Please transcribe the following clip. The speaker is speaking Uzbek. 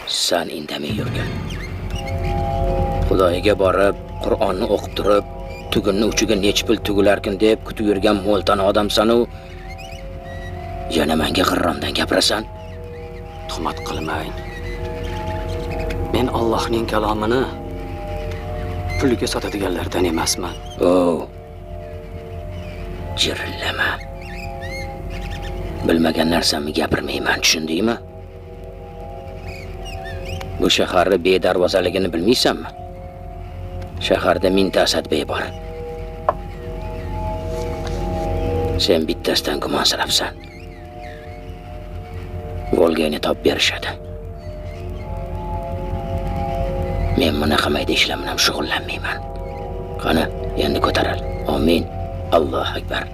Sen indamay yurgin. Xudoyiga borib, Qur'onni o'qib turib, tugunni uchiga nech pul tugularkin deb kutib yurgan mo'ltan odamsan u. Yana menga g'irromdan gapirasan? Tuhmat qilmang. Men Allohning kalomini pulga sotadiganlardan emasman. Jirillama. Bilmagan narsamni gapirmayman, tushundingmi? Bu shaharni bedarvozaligini bilmaysanmi? Shaharda mingta Asadbey bor. Sen bittasidan gumonsirabsan. Volgani topib berishadi. Men bunaqa mayda ishlar bilan shug'ullanmayman. Qani, endi ko'taral. Amin. Allohu akbar.